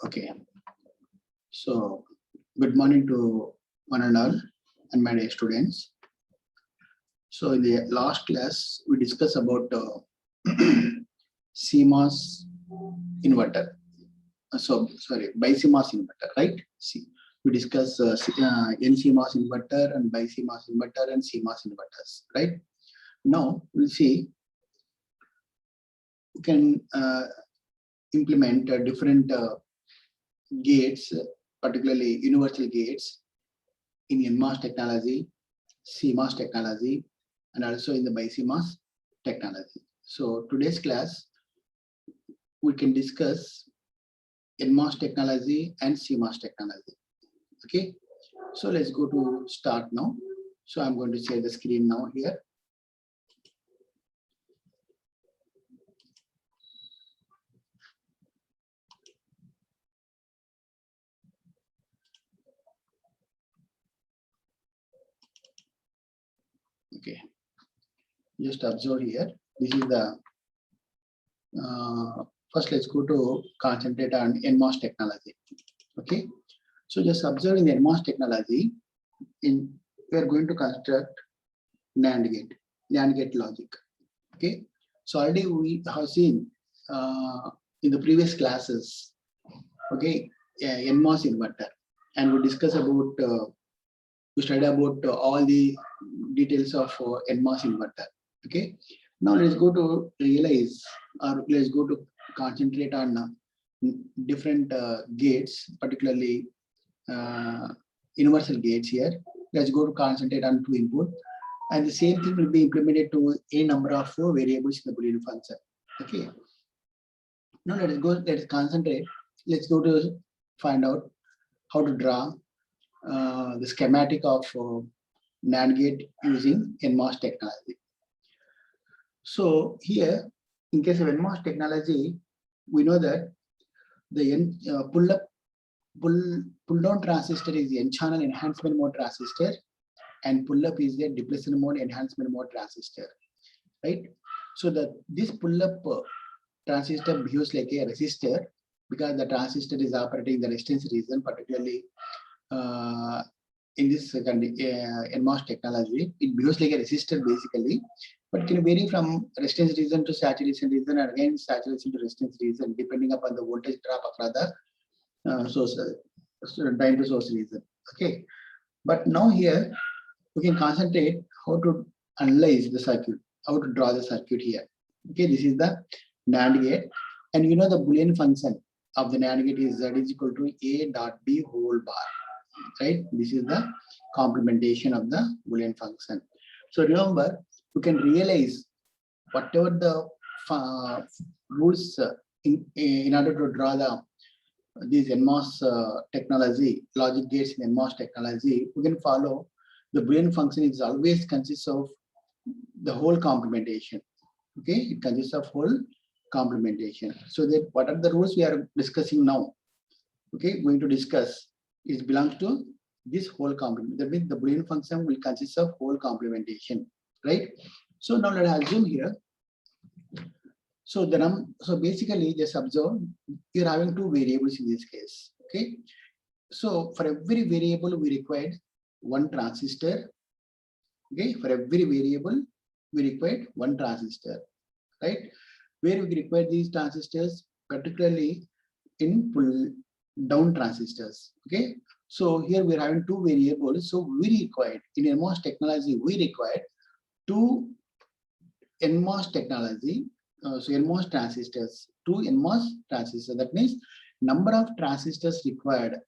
Okay, so good morning to one and all and my dear students. So in the last class, we discussed about CMOS inverter. Sorry, BiCMOS inverter, right? See, we discussed NCMOS inverter and BiCMOS inverter and CMOS inverters, right? Now we'll see we can implement different gates, particularly universal gates in NMOS technology, CMOS technology, and also in the BiCMOS technology. So today's class, we can discuss NMOS technology and CMOS technology. Okay, so let's go to start now. So I'm going to share the screen now here. Okay, just observe here. This is the first. Let's go to concentrate on NMOS technology. Okay, so just observe in the NMOS technology. We are going to construct NAND gate logic. Okay, so already we have seen in the previous classes. Okay, NMOS inverter, and we discuss about. We study about all the details of NMOS inverter. Okay, now let's go to realize, or let's go to concentrate on different gates, particularly universal gates here. Let's go to concentrate on two input, and the same thing will be implemented to a number of variables in the Boolean function. Okay, now let's concentrate. Let's go to find out how to draw the schematic of NAND gate using NMOS technology. So here, in case of NMOS technology, we know that the pull-down transistor is the N-channel enhancement mode transistor, and pull-up is the depletion mode enhancement mode transistor, right? So this pull-up transistor behaves like a resistor because the transistor is operating the resistance region, particularly in this NMOS technology. It behaves like a resistor basically, but can vary from resistance region to saturation region, and again saturation to resistance region, depending upon the voltage drop of the source, time to source region. Okay, but now here we can concentrate how to analyze the circuit, how to draw the circuit here. Okay, this is the NAND gate, and you know the Boolean function of the NAND gate is Z is equal to A dot B whole bar. Right, this is the complementation of the Boolean function. So remember, you can realize whatever the rules in order to draw these NMOS technology, logic gates in NMOS technology, we can follow. The Boolean function is always consists of the whole complementation. Okay, it consists of whole complementation. So that what are the rules we are discussing now? Okay, going to discuss. It belongs to this whole complement. That means the Boolean function will consist of whole complementation, right? So now let us assume here. So so basically, just observe you're having two variables in this case. Okay, so for every variable we require one transistor. Okay, for every variable we require one transistor, right? Where we require these transistors, particularly in pull down transistors. Okay, so here we're having two variables, so we required in NMOS technology, we required two NMOS technology, so NMOS transistors, two NMOS transistors. That means number of transistors required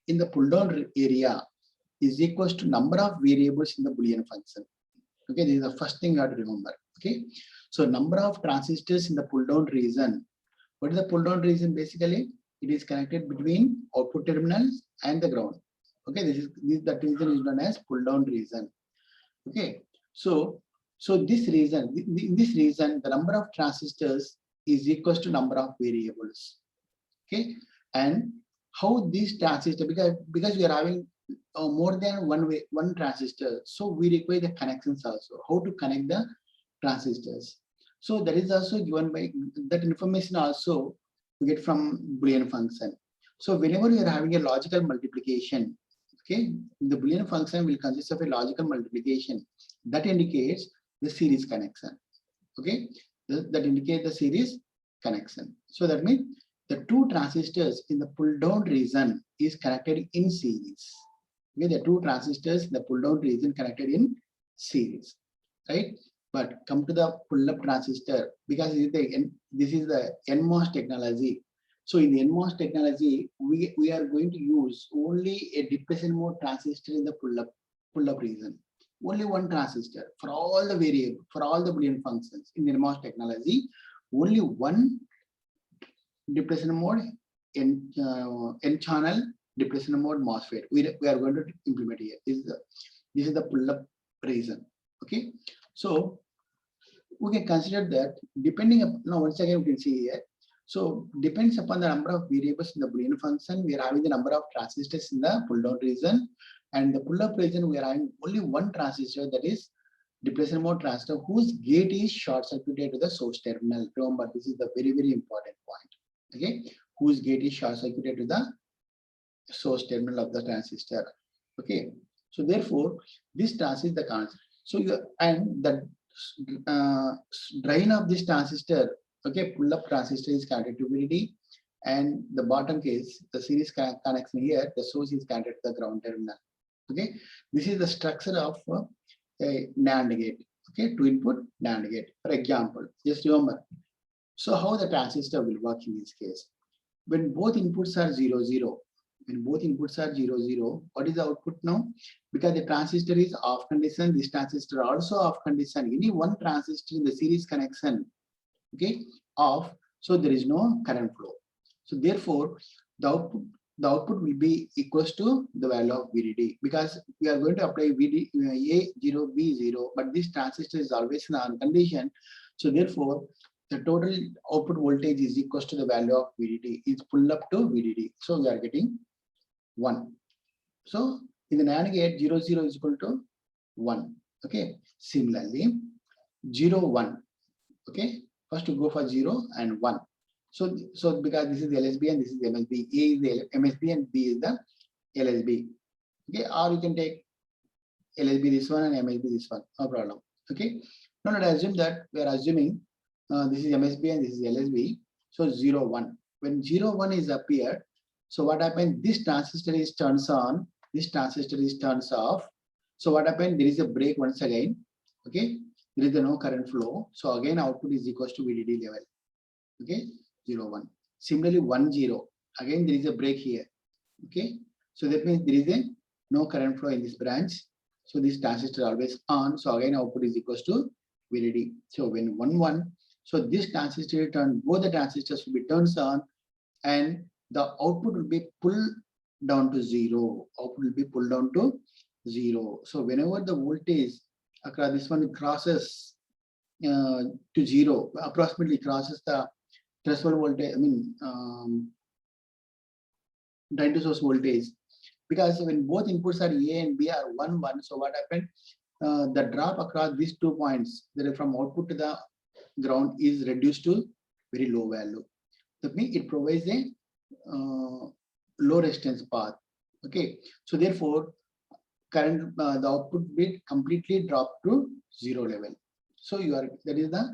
in the pull down area is equals to number of variables in the Boolean function. Okay, this is the first thing you have to remember. Okay, so number of transistors in the pull down region. What is the pull down region basically? It is connected between output terminals and the ground. Okay, that region is known as pull down region. Okay, so this region, in this region, the number of transistors is equals to number of variables. Okay, and how these transistors, because we are having more than one transistor, so we require the connections also. How to connect the transistors? So that is also given by that information also we get from Boolean function. So whenever you are having a logical multiplication, okay, the Boolean function will consist of a logical multiplication that indicates the series connection. Okay, that indicates the series connection. So that means the two transistors in the pull down region is connected in series. Okay, the two transistors in the pull down region connected in series, right? But come to the pull up transistor, because this is the NMOS technology. So in the NMOS technology, we are going to use only a depression mode transistor in the pull up region. Only one transistor for all the variable, for all the Boolean functions in the NMOS technology. Only one depression mode N channel depression mode MOSFET. We are going to implement here. This is the pull up region. Okay, so we can consider that depending upon, now once again we can see here. So depends upon the number of variables in the Boolean function, we are having the number of transistors in the pull down region, and the pull up region we are having only one transistor, that is depression mode transistor, whose gate is short circuited to the source terminal. Remember, this is the very important point. Okay, whose gate is short circuited to the source terminal of the transistor. Okay, so therefore this transistor the constant. So and the drain of this transistor, okay, pull up transistor is connected to VDD, and the bottom case, the series connection here, the source is connected to the ground terminal. Okay, this is the structure of a NAND gate. Okay, two input NAND gate. For example, just remember. So how the transistor will work in this case? When both inputs are 0, 0, when both inputs are 0, 0, what is the output now? Because the transistor is off condition, this transistor also off condition. Any one transistor in the series connection, okay, off, so there is no current flow. So therefore, the output will be equals to the value of VDD, because we are going to apply VD A0, B0, but this transistor is always in the on condition. So therefore, the total output voltage is equals to the value of VDD. It's pull up to VDD. So we are getting 1. So in the NAND gate, 0, 0 is equal to 1. Okay. Similarly, 0, 1. Okay. First to go for 0 and 1. So because this is LSB and this is MSB, A is the MSB and B is the LSB. Okay. Or you can take LSB this one and MSB this one. No problem. Okay. Now let us assume that we are assuming this is MSB and this is LSB. So 0, 1. When 0, 1 is appeared, so what happened? This transistor is turns on, this transistor is turns off. So what happened? There is a break once again. Okay, there is no current flow. So again, output is equals to VDD level. Okay, 0, 1. Similarly, 1, 0. Again, there is a break here. Okay, so that means there is no current flow in this branch. So this transistor always on. So again, output is equals to VDD. So when 1, 1. So this transistor turn, both the transistors will be turned on, and the output will be pulled down to 0. Output will be pulled down to 0. So whenever the voltage across this one crosses to 0, approximately crosses the threshold voltage, I mean drain to source voltage, because when both inputs are A and B are 1, 1. So what happened? The drop across these 2 points, that is from output to the ground, is reduced to very low value. That means it provides a low resistance path. Okay, so therefore current the output bit completely drop to 0 level. So that is the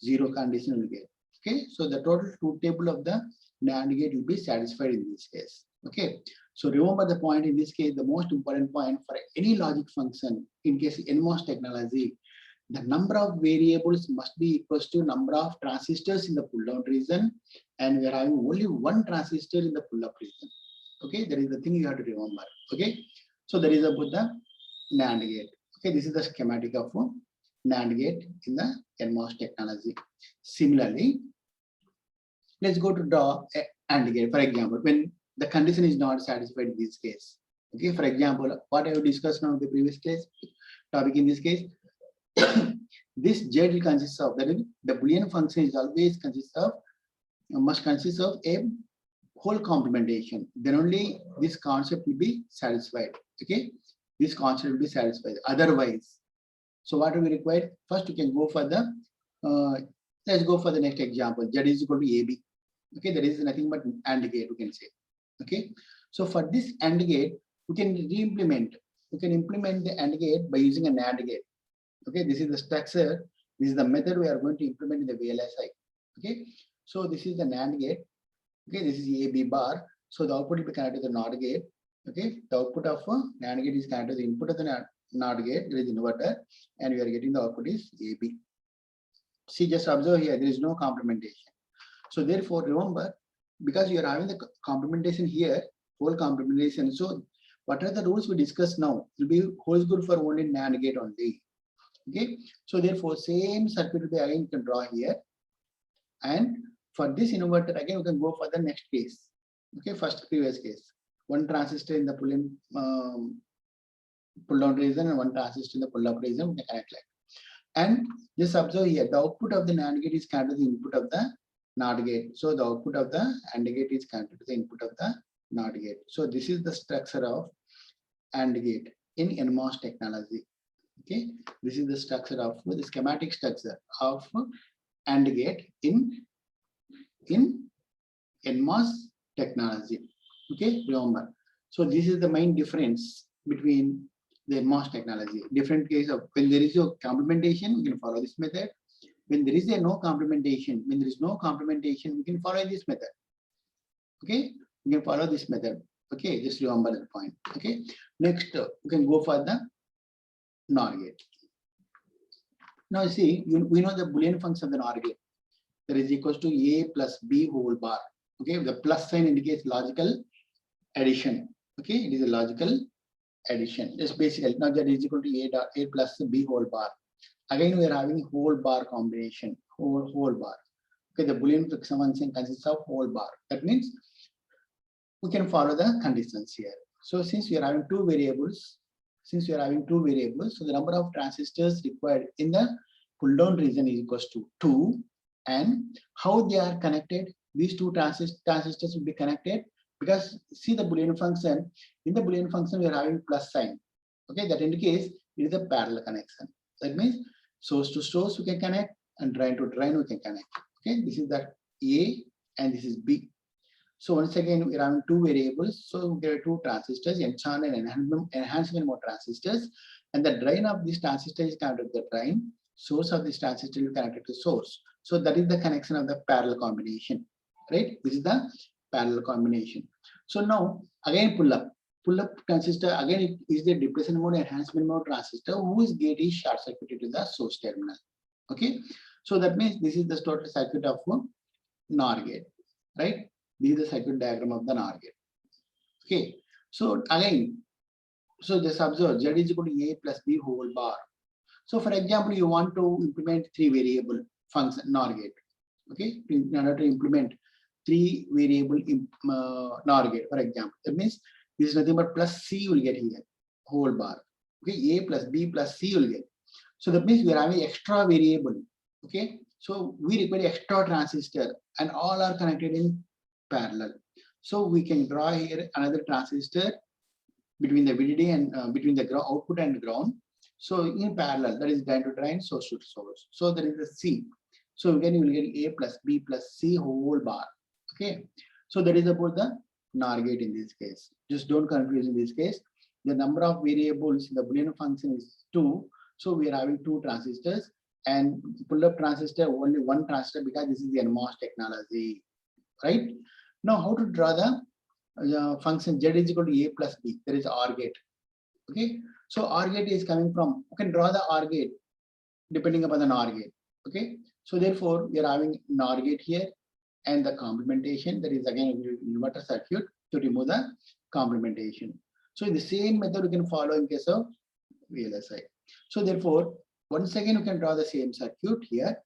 0 condition will get. Okay, so the total truth table of the NAND gate will be satisfied in this case. Okay, so remember the point in this case, the most important point for any logic function in case NMOS technology, the number of variables must be equals to number of transistors in the pull down region, and we are having only one transistor in the pull up region. Okay, that is the thing you have to remember. Okay, so that is about the NAND gate. Okay, this is the schematic of NAND gate in the NMOS technology. Similarly, let's go to draw a AND gate. For example, when the condition is not satisfied in this case. Okay, for example, what I have discussed now in the previous case topic in this case. This Z consists of, that is, the Boolean function is always must consist of a whole complementation. Then only this concept will be satisfied. Okay, this concept will be satisfied. Otherwise, so what do we require? First, you can go for the let's go for the next example. Z is equal to AB. Okay, there is nothing but AND gate, you can say. Okay, so for this AND gate, we can re-implement. We can implement the AND gate by using a NAND gate. Okay, this is the structure. This is the method we are going to implement in the VLSI. Okay, so this is the NAND gate. Okay, this is AB bar. So the output will be connected to the NOT gate. Okay, the output of a NAND gate is connected to the input of the NOT gate. There is inverter, and we are getting the output is AB. See, just observe here, there is no complementation. So therefore, remember, because you are having the complementation here, whole complementation. So what are the rules we discussed now? Will be holds good for only NAND gate only. Okay, so therefore, same circuit will be again you can draw here. And for this inverter, again, we can go for the next case. Okay, first previous case. One transistor in the pull down region and one transistor in the pull up region, we can connect like. And just observe here, the output of the NAND gate is connected to the input of the NOT gate. So the output of the AND gate is connected to the input of the NOT gate. So this is the structure of AND gate in NMOS technology. Okay, this is the structure of the schematic structure of AND gate in NMOS technology. Okay, remember. So this is the main difference between the NMOS technology. Different case of when there is a complementation, we can follow this method. When there is a no complementation, when there is no complementation, we can follow this method. Okay, we can follow this method. Okay, just remember the point. Okay, next we can go for the NOR gate. Now see, we know the Boolean function of the NOR gate. That is equals to A plus B whole bar. Okay, the plus sign indicates logical addition. Okay, it is a logical addition. Just basically now that is equal to A plus B whole bar. Again, we are having whole bar combination, whole bar. Okay, the Boolean function consists of whole bar. That means we can follow the conditions here. So since we are having two variables, so the number of transistors required in the pull down region is equals to 2. And how they are connected, these two transistors will be connected because see the Boolean function. In the Boolean function, we are having plus sign. Okay, that indicates it is a parallel connection. That means source to source we can connect and drain to drain we can connect. Okay, this is that A and this is B. So once again, we are having two variables. So there are two transistors, N-channel and enhancement mode transistors. And the drain of this transistor is connected to the drain. Source of this transistor is connected to source. So that is the connection of the parallel combination, right? This is the parallel combination. So now again pull up transistor again it is the depletion mode enhancement mode transistor whose gate is short circuited to the source terminal. Okay, so that means this is the total circuit of NOR gate, right? This is the circuit diagram of the NOR gate. Okay, so again, so just observe Z is equal to A plus B whole bar. So for example, you want to implement three variable function NOR gate. Okay, in order to implement three variable NOR gate, for example, that means this is nothing but plus C will get here, whole bar. Okay, A plus B plus C will get. So that means we are having extra variable. Okay, so we require extra transistor and all are connected in parallel. So we can draw here another transistor between the VDD and between the output and ground. So in parallel, that is drain to drain, source to source. So there is a C. So again, you will get A plus B plus C whole bar. Okay, so that is about the NOR gate in this case. Just don't confuse in this case. The number of variables in the Boolean function is 2. So we are having two transistors and pull up transistor only one transistor because this is the NMOS technology, right? Now how to draw the function Z is equal to A plus B. There is OR gate. Okay, so OR gate is coming from, you can draw the OR gate depending upon the NOR gate. Okay, so therefore we are having NOR gate here and the complementation, that is again inverter circuit to remove the complementation. So in the same method we can follow in case of VLSI. So therefore, once again you can draw the same circuit here.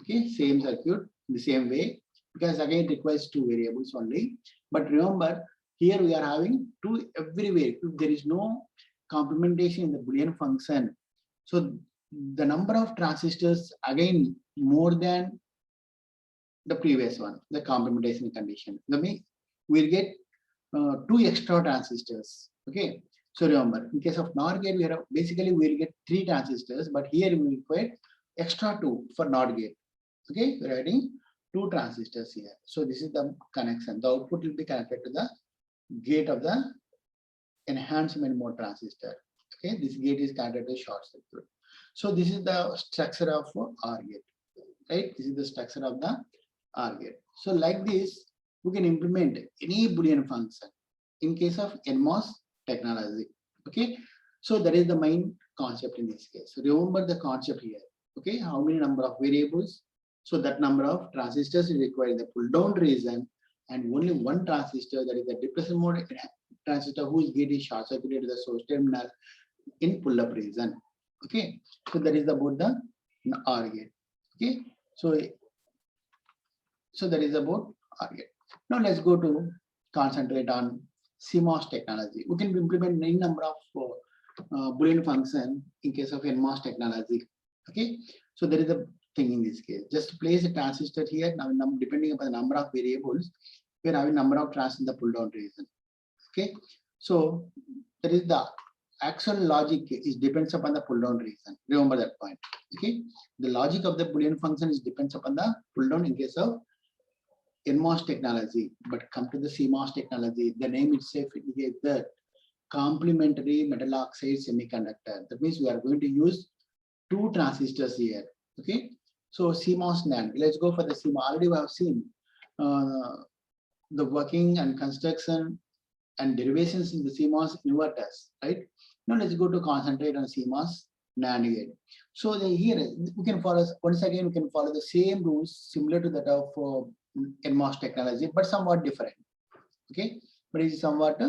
Okay, same circuit in the same way because again it requires two variables only. But remember, here we are having two everywhere. If there is no complementation in the Boolean function, so the number of transistors again more than the previous one, the complementation condition. That means we'll get two extra transistors. Okay, so remember, in case of NOR gate, we have basically we'll get 3 transistors, but here we require extra 2 for NOR gate. Okay, we're adding 2 transistors here. So this is the connection. The output will be connected to the gate of the enhancement mode transistor. Okay, this gate is connected to short circuit. So this is the structure of OR gate, right? This is the structure of the OR gate. So like this, we can implement any Boolean function in case of NMOS technology. Okay, so that is the main concept in this case. So remember the concept here. Okay, how many number of variables? So that number of transistors is required in the pull down region, and only one transistor, that is the depression mode transistor, whose gate is short circuited to the source terminal in pull up region. Okay, so that is about the OR gate. Okay, so that is about OR gate. Now let's go to concentrate on CMOS technology. We can implement any number of Boolean function in case of NMOS technology. Okay, so there is a thing in this case. Just place a transistor here. Now, depending upon the number of variables, we are having number of transistors in the pull down region. Okay, so there is the actual logic is depends upon the pull down region. Remember that point. Okay, the logic of the Boolean function is depends upon the pull down in case of NMOS technology. But come to the CMOS technology, the name itself indicates that complementary metal oxide semiconductor. That means we are going to use two transistors here. Okay, so CMOS NAND. Let's go for the CMOS. Already we have seen the working and construction and derivations in the CMOS inverters, right? Now let's go to concentrate on CMOS NAND gate. So here we can follow, once again, we can follow the same rules similar to that of NMOS technology, but somewhat different. Okay, but it is somewhat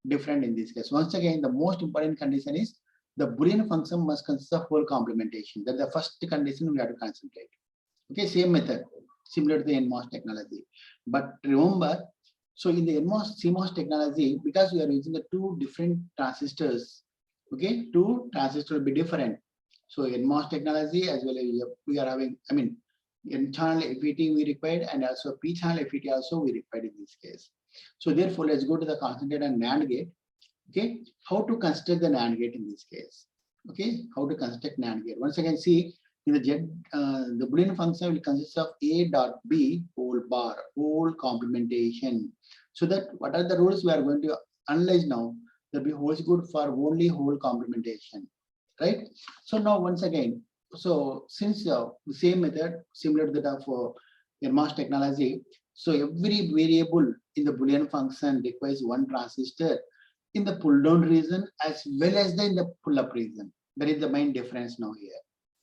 different in this case. Once again, the most important condition is the Boolean function must consist of whole complementation. That's the first condition we have to concentrate. Okay, same method, similar to the NMOS technology. But remember, so in the NMOS CMOS technology, because we are using the two different transistors, okay, two transistors will be different. So NMOS technology as well as we are having, I mean, N-channel FET we required, and also P-channel FET also we required in this case. So therefore, let's go to the concentrate on NAND gate. Okay, how to construct the NAND gate in this case? Okay, how to construct NAND gate? Once again, see in the the Boolean function will consist of A dot B whole bar, whole complementation. So that what are the rules we are going to analyze now? That be holds good for only whole complementation, right? So now once again, so since the same method similar to that of NMOS technology, so every variable in the Boolean function requires one transistor in the pull down region as well as in the pull up region. That is the main difference now here.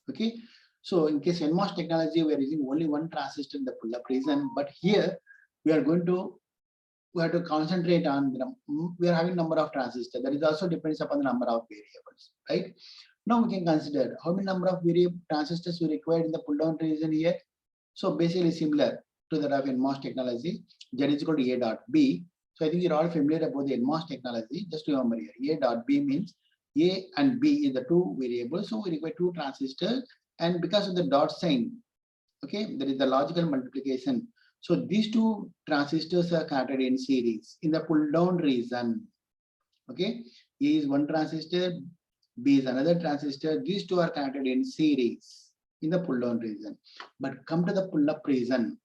Okay, so in case NMOS technology, we are using only one transistor in the pull up region, but here we have to concentrate on we are having number of transistors. That is also depends upon the number of variables, right? Now we can consider how many number of variable transistors we required in the pull down region here. So basically similar to that of NMOS technology, Z is equal to A dot B. So I think you're all familiar about the NMOS technology. Just remember here, A dot B means A and B is the two variables. So we require two transistors, and because of the dot sign, okay, there is the logical multiplication. So these two transistors are connected in series in the pull down region. Okay, A is one transistor, B is another transistor. These two are connected in series in the pull down region. But come to the pull up region.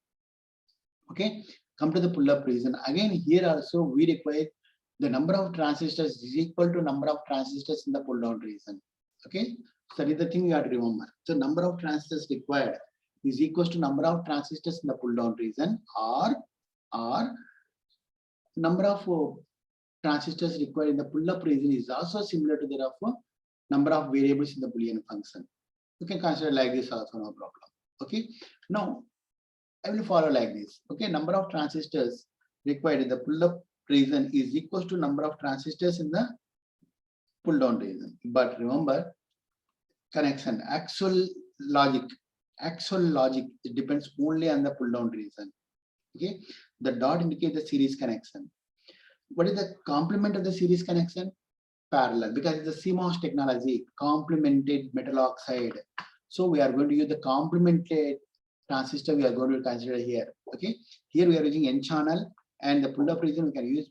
Okay, come to the pull up region. Again, here also we require the number of transistors is equal to number of transistors in the pull down region. Okay, so that is the thing you have to remember. So number of transistors required is equals to number of transistors in the pull down region, or number of transistors required in the pull up region is also similar to that of number of variables in the Boolean function. You can consider like this also, no problem. Okay, now I will follow like this. Okay, number of transistors required in the pull up region is equals to number of transistors in the pull down region. But remember, connection, actual logic, it depends only on the pull down region. Okay, the dot indicates the series connection. What is the complement of the series connection? Parallel, because it's the CMOS technology, complemented metal oxide. So we are going to use the complemented transistor we are going to consider here. Okay, here we are using N channel, and the pull up region we can use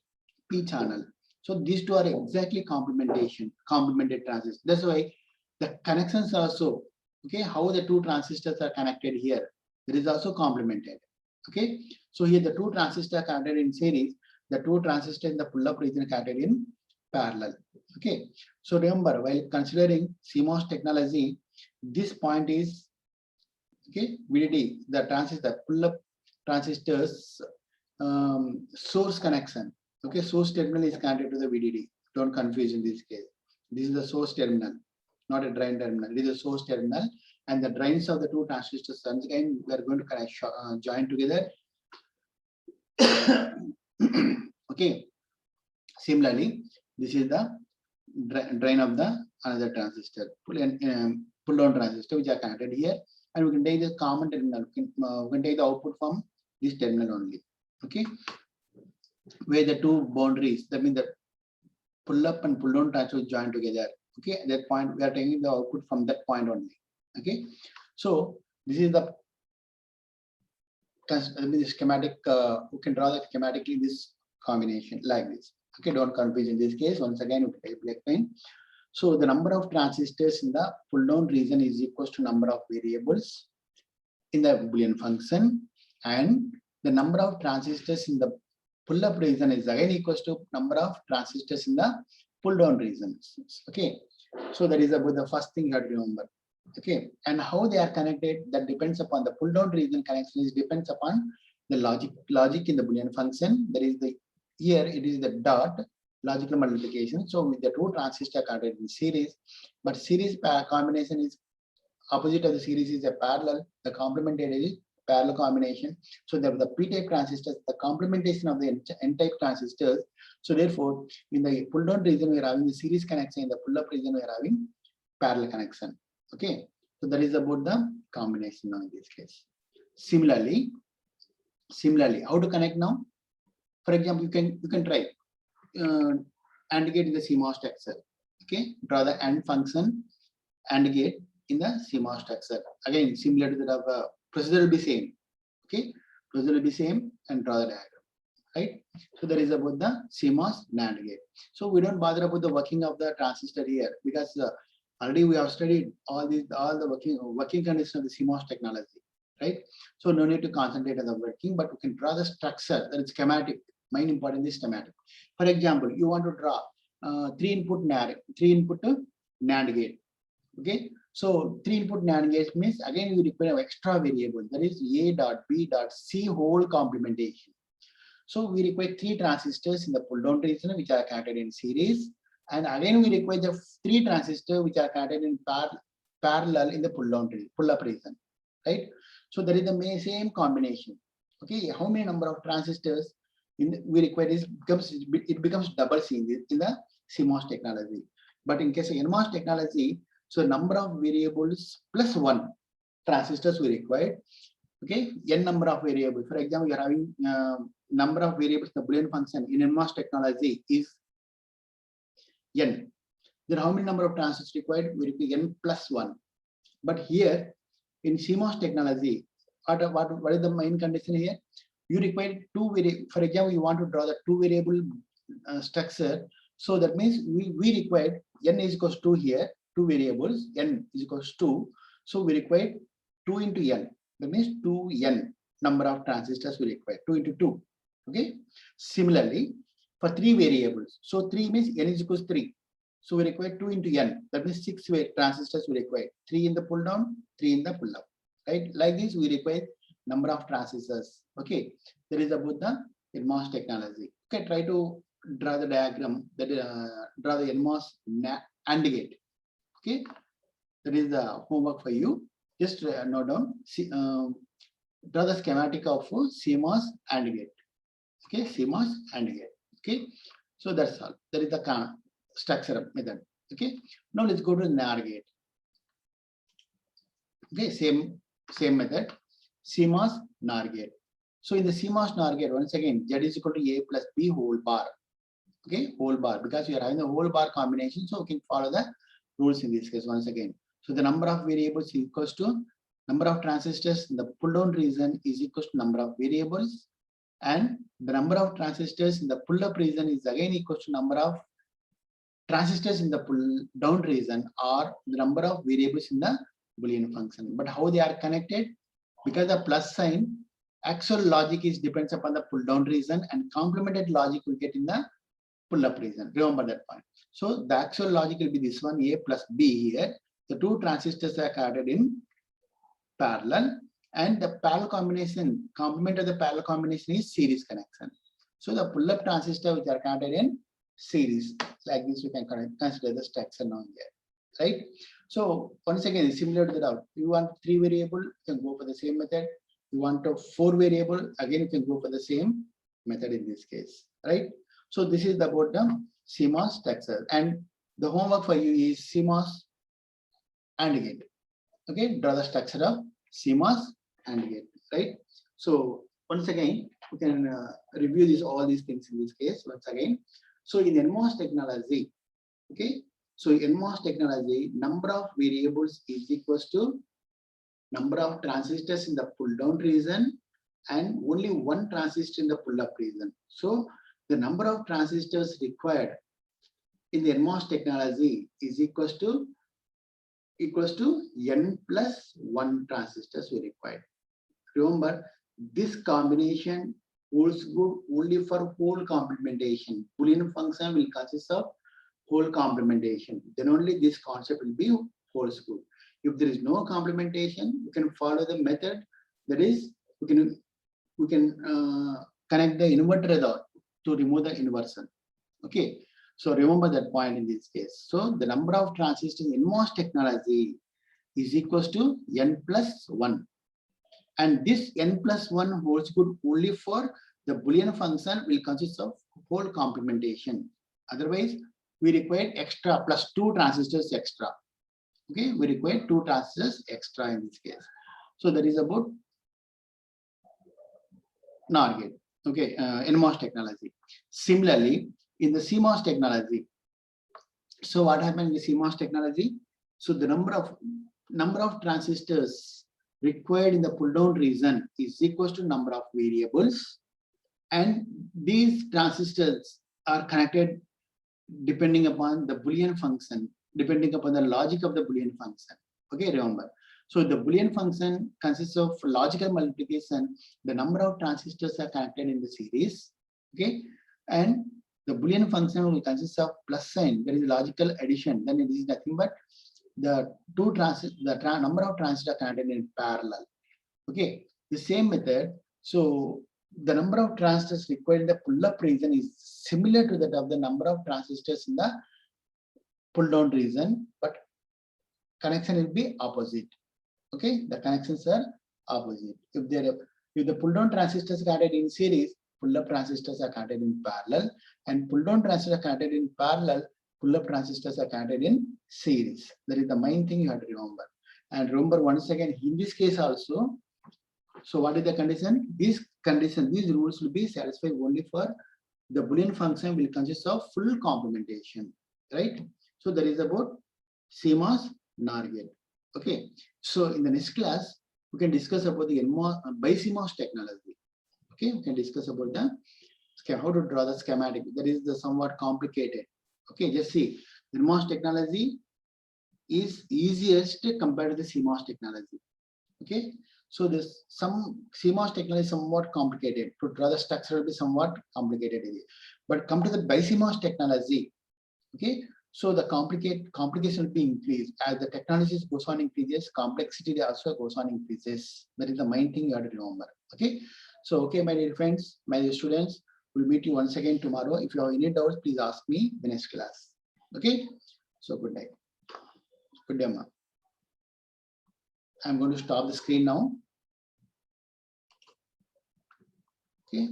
P channel. So these two are exactly complemented transistors. That's why the connections are also, okay, how the two transistors are connected here, that is also complemented. Okay, so here the two transistors are connected in series. the two transistors in the pull-up region are connected in parallel. Okay, so remember, while considering CMOS technology, this point is okay VDD, the transistor pull-up transistors source connection. Okay, source terminal is connected to the VDD. Don't confuse in this case. This is the source terminal, not a drain terminal. It is a source terminal, and the drains of the two transistors once again we are going to connect join together. Okay. Similarly, this is the drain of the another transistor, pull down transistor, which are connected here, and we can take the common terminal. We can take the output from this terminal only. Okay, where the two boundaries, that means the pull up and pull down transistors join together. Okay, at that point we are taking the output from that point only. Okay, so this is the schematic. We can draw the schematically this combination like this. Okay, don't confuse in this case. Once again, we can explain. So the number of transistors in the pull down region is equal to number of variables in the Boolean function, and the number of transistors in the pull up region is again equal to number of transistors in the pull down regions. Okay, so that is about the first thing you have to remember. Okay, and how they are connected, that depends upon the pull down region connection is depends upon the logic in the Boolean function. That is the here it is the dot logical multiplication. So with the two transistors connected in series, but series combination is opposite of the series is a parallel. The complementary is parallel combination. So the p-type transistors, the complementation of the n-type transistors. So therefore, in the pull down region we are having the series connection. In the pull up region we are having parallel connection. Okay, so that is about the combination now in this case. Similarly, how to connect now? For example, you can try AND gate in the CMOS structure. Okay, draw the AND function AND gate in the CMOS structure. Again, similar to that of procedure will be same. Okay, procedure will be same, and draw the diagram. Right. So that is about the CMOS NAND gate. So we don't bother about the working of the transistor here because already we have studied all the working conditions of the CMOS technology. Right. So no need to concentrate on the working, but we can draw the structure, that is schematic. Main important is schematic. For example, you want to draw 3-input NAND gate. Okay, so 3-input NAND gate means again you require extra variable, that is A dot B dot C whole complementation. So we require 3 transistors in the pull down region which are connected in series, and again we require the 3 transistors which are connected in parallel in the pull up region. Right, so that is the same combination. Okay, how many number of transistors we require is becomes double C in the CMOS technology. But in case of NMOS technology, so number of variables plus 1 transistors we require. Okay, n number of variables. For example, you are having number of variables. The Boolean function in NMOS technology is n. Then how many number of transistors required? We require n plus 1. But here in CMOS technology, what is the main condition here? You require 2 variables. For example, you want to draw the 2 variable structure. So that means we require n is equals to here 2 variables, n is equals to. So we require 2 into n. That means 2n number of transistors we require, 2 into 2. Okay. Similarly, for 3 variables, so 3 means n is equals 3. So we require 2 into n. That means 6 transistors we require. 3 in the pull down, 3 in the pull up. Right. Like this, we require number of transistors. Okay, that is about the NMOS technology. Okay, try to draw the diagram that draw the NMOS AND gate. Okay, that is the homework for you. Just note down. Draw the schematic of CMOS AND gate. Okay, CMOS AND gate. Okay, so that's all. That is the structure method. Okay, now let's go to the NAR gate. Okay, same method. CMOS NAR gate. So in the CMOS NAR gate, once again, Z is equal to A plus B whole bar. Okay, whole bar, because we are having the whole bar combination, so we can follow the rules in this case once again. So the number of variables is equals to number of transistors in the pull down region is equals to number of variables, and the number of transistors in the pull up region is again equals to number of transistors in the pull down region, or the number of variables in the Boolean function. But how they are connected? Because the plus sign Actual logic is depends upon the pull down region, and complemented logic will get in the pull up region. Remember that point. So the actual logic will be this one, A plus B here. The two transistors are connected in parallel, and the parallel combination, complement of the parallel combination is series connection. So the pull up transistor which are connected in series, like this, you can consider the structure now here, right? So once again, similar to that, you want 3 variable, you can go for the same method. You want a 4 variable, again you can go for the same method in this case, right? So this is about the CMOS structure, and the homework for you is CMOS AND gate. Okay, draw the structure of CMOS AND gate, right? So once again, we can review all these things in this case once again. So in NMOS technology, okay, so in NMOS technology, number of variables is equals to number of transistors in the pull down region and only one transistor in the pull up region. So the number of transistors required in the NMOS technology is equals to n plus 1 transistors we required. Remember, this combination holds good only for whole complementation. Boolean function will consist of whole complementation. Then only this concept will be holds good. If there is no complementation, you can follow the method. That is, we can connect the inverter to remove the inversion. Okay. So remember that point in this case. So the number of transistors in NMOS technology is equals to n plus 1. And this n plus 1 holds good only for the Boolean function will consist of whole complementation. Otherwise, we require extra plus 2 transistors extra. Okay, we require 2 transistors extra in this case. So that is about NOR gate. Okay, NMOS technology. Similarly, in the CMOS technology, so what happened in the CMOS technology? So the number of transistors required in the pull down region is equal to number of variables, and these transistors are connected depending upon the Boolean function, depending upon the logic of the Boolean function. Okay, remember. So the Boolean function consists of logical multiplication. The number of transistors are connected in the series. Okay, and the Boolean function will consist of plus sign. There is logical addition. Then it is nothing but the number of transistors are connected in parallel. Okay, the same method. So the number of transistors required in the pull-up region is similar to that of the number of transistors in the pull-down region, but connection will be opposite. Okay, the connections are opposite. If the pull-down transistors are connected in series, pull-up transistors are connected in parallel, and pull-down transistors are connected in parallel, pull-up transistors are connected in series. That is the main thing you have to remember. And remember once again, in this case also, so what is the condition? These rules will be satisfied only for the Boolean function will consist of full complementation, right? So that is about CMOS NOR gate. Okay. So in the next class, we can discuss about the BiCMOS technology. Okay, we can discuss about how to draw the schematic. That is the somewhat complicated. Okay, just see, the NMOS technology is easiest compared to the CMOS technology. Okay, so some CMOS technology is somewhat complicated. To draw the structure will be somewhat complicated. But come to the BiCMOS technology. Okay, so the complication will be increased as the technology goes on increases, complexity also goes on increases. That is the main thing you have to remember. Okay, so okay, my dear friends, my dear students, we'll meet you once again tomorrow. If you have any doubts, please ask me the next class. Okay, so good night. Good day, ma. I'm going to stop the screen now. Okay,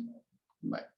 bye.